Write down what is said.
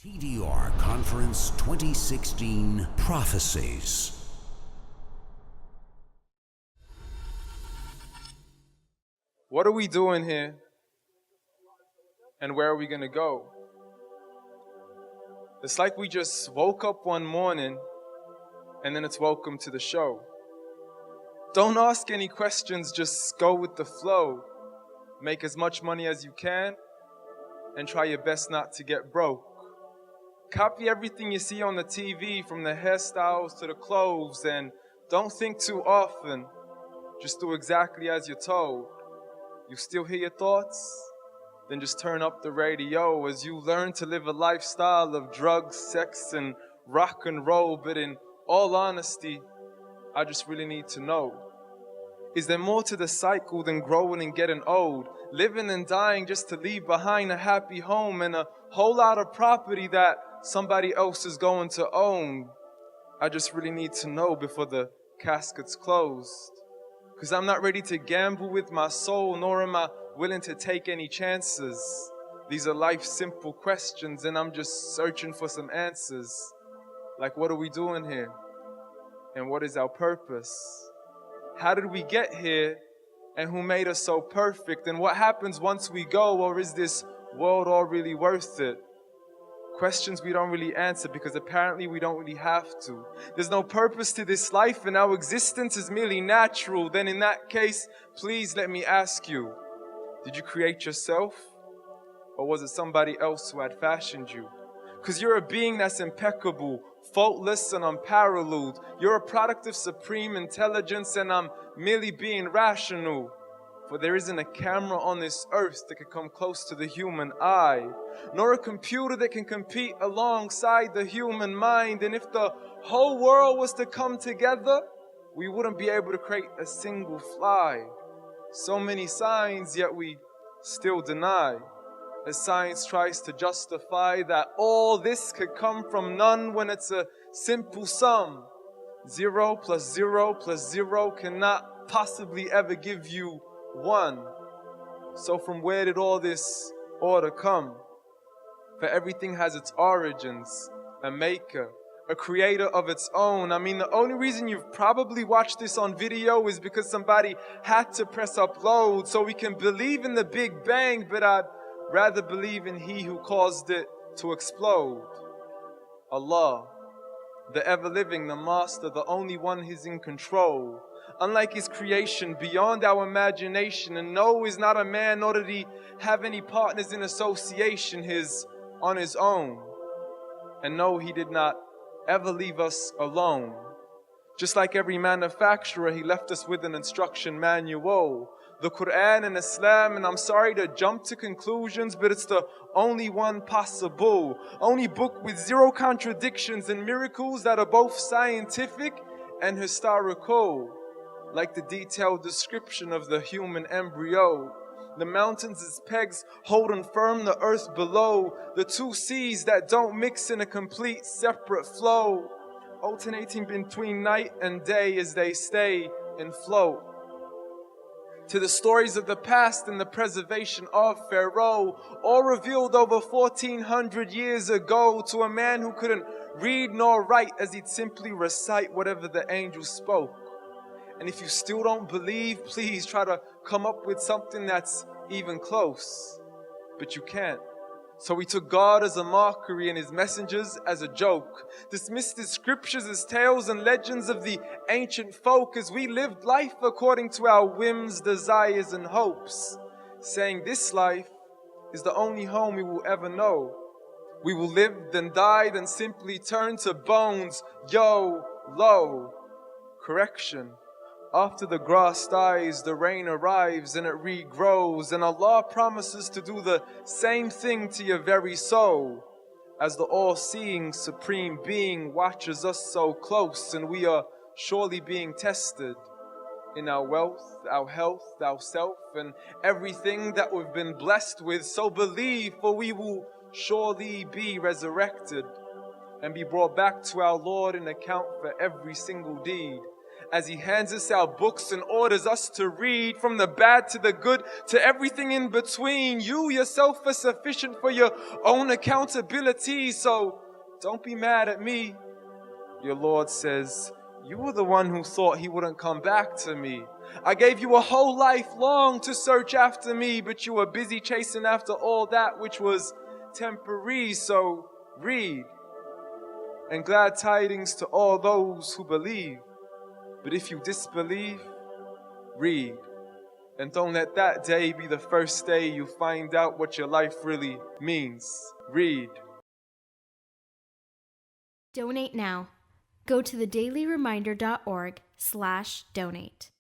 TDR Conference 2016 Prophecies. What are we doing here? And where are we going to go? It's like we just woke up one morning and then it's welcome to the show. Don't ask any questions, just go with the flow. Make as much money as you can and try your best not to get broke. Copy everything you see on the TV, from the hairstyles to the clothes, and don't think too often. Just do exactly as you're told. You still hear your thoughts? Then just turn up the radio as you learn to live a lifestyle of drugs, sex, and rock and roll. But in all honesty, I just really need to know, is there more to the cycle than growing and getting old? Living and dying just to leave behind a happy home and a whole lot of property that somebody else is going to own. I just really need to know before the casket's closed. 'Cause I'm not ready to gamble with my soul, nor am I willing to take any chances. These are life's simple questions and I'm just searching for some answers. Like, what are we doing here? And what is our purpose? How did we get here? And who made us so perfect? And what happens once we go? Or is this world all really worth it? Questions we don't really answer because apparently we don't really have to. There's no purpose to this life and our existence is merely natural. Then in that case, please let me ask you, did you create yourself? Or was it somebody else who had fashioned you? 'Cause you're a being that's impeccable, faultless and unparalleled. You're a product of supreme intelligence and I'm merely being rational. For there isn't a camera on this earth that can come close to the human eye, nor a computer that can compete alongside the human mind. And if the whole world was to come together, we wouldn't be able to create a single fly. So many signs, yet we still deny. As science tries to justify that all this could come from none when it's a simple sum. 0 plus 0 plus 0 cannot possibly ever give you 1. So from where did all this order come? For everything has its origins, a maker, a creator of its own. I mean, the only reason you've probably watched this on video is because somebody had to press upload so we can believe in the Big Bang, but I'd rather believe in He who caused it to explode. Allah, the ever-living, the master, the only one who's in control. Unlike His creation, beyond our imagination. And no, He's not a man, nor did He have any partners in association. He's on His own. And no, He did not ever leave us alone. Just like every manufacturer, He left us with an instruction manual, the Quran and Islam. And I'm sorry to jump to conclusions, but it's the only one possible. Only book with 0 contradictions and miracles that are both scientific and historical. Like the detailed description of the human embryo. The mountains as pegs holding firm the earth below. The 2 seas that don't mix in a complete separate flow, alternating between night and day as they stay and float. To the stories of the past and the preservation of Pharaoh, all revealed over 1400 years ago to a man who couldn't read nor write, as he'd simply recite whatever the angel spoke. And if you still don't believe, please try to come up with something that's even close. But you can't. So we took God as a mockery and His messengers as a joke. Dismissed His scriptures as tales and legends of the ancient folk, as we lived life according to our whims, desires and hopes, saying this life is the only home we will ever know. We will live, then die, then simply turn to bones. Lo. Correction. After the grass dies, the rain arrives and it regrows. And Allah promises to do the same thing to your very soul, as the all-seeing Supreme Being watches us so close. And we are surely being tested in our wealth, our health, our self, and everything that we've been blessed with. So believe, for we will surely be resurrected and be brought back to our Lord and account for every single deed. as He hands us our books and orders us to read, from the bad to the good to everything in between. You yourself are sufficient for your own accountability, so don't be mad at me. Your Lord says, you were the one who thought He wouldn't come back to me. I gave you a whole life long to search after me, but you were busy chasing after all that which was temporary, so read. And glad tidings to all those who believe. But if you disbelieve, read. And don't let that day be the first day you find out what your life really means. Read. Donate now. Go to thedailyreminder.org/donate.